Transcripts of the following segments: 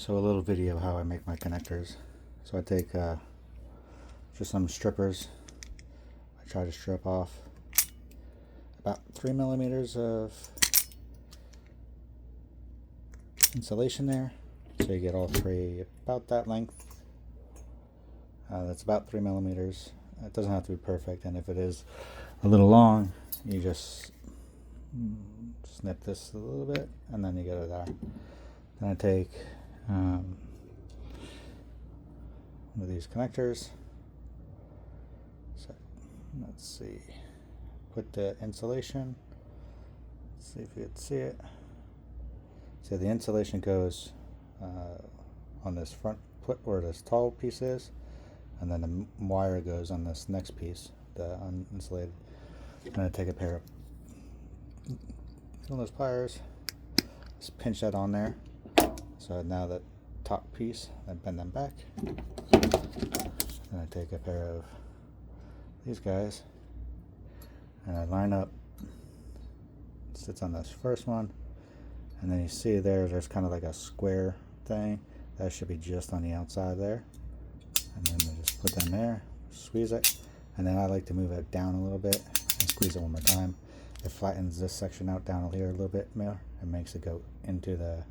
So a little video of how I make my connectors. So I take just some strippers. I try to strip off about 3 millimeters of insulation there. So you get all three about that length. That's about 3 millimeters. It doesn't have to be perfect, and if it is a little long, you just snip this a little bit, and then you get it there. Then I take one of these connectors. So let's see. Put the insulation. Let's see if you can see it. So the insulation goes on this front put where this tall piece is, and then the wire goes on this next piece, the uninsulated. I'm going to take a pair of those pliers, just pinch that on there. So now the top piece, I bend them back. Then I take a pair of these guys and I line up. It sits on this first one, and then you see there's kind of like a square thing that should be just on the outside there. And then I just put them there, squeeze it, and then I like to move it down a little bit and squeeze it one more time. It flattens this section out down here a little bit more and makes it go into the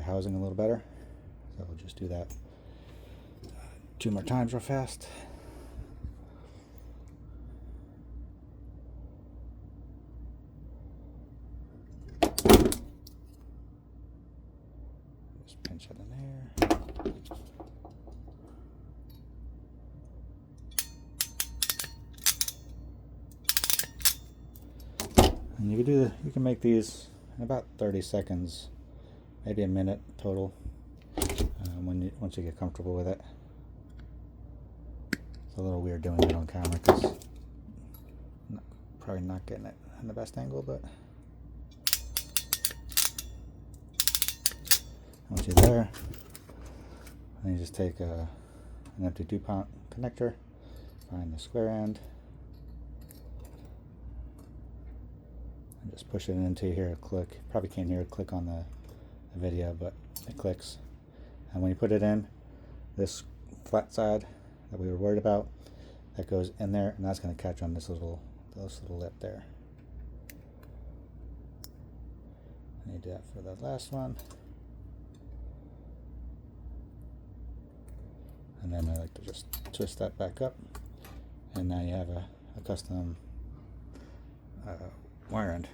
housing a little better. So we'll just do that 2 more times real fast. Just pinch it in there. And you can make these in about 30 seconds, maybe a minute total, once you get comfortable with it. It's a little weird doing it on camera because I'm probably not getting it in the best angle, but once you're there, then you just take an empty Dupont connector, find the square end, and just push it into here. Click. Probably can't hear it click on the video, but it clicks. And when you put it in, this flat side that we were worried about, that goes in there, and that's going to catch on this little lip there. And you do that for the last one. And then I like to just twist that back up, and now you have a custom wire end.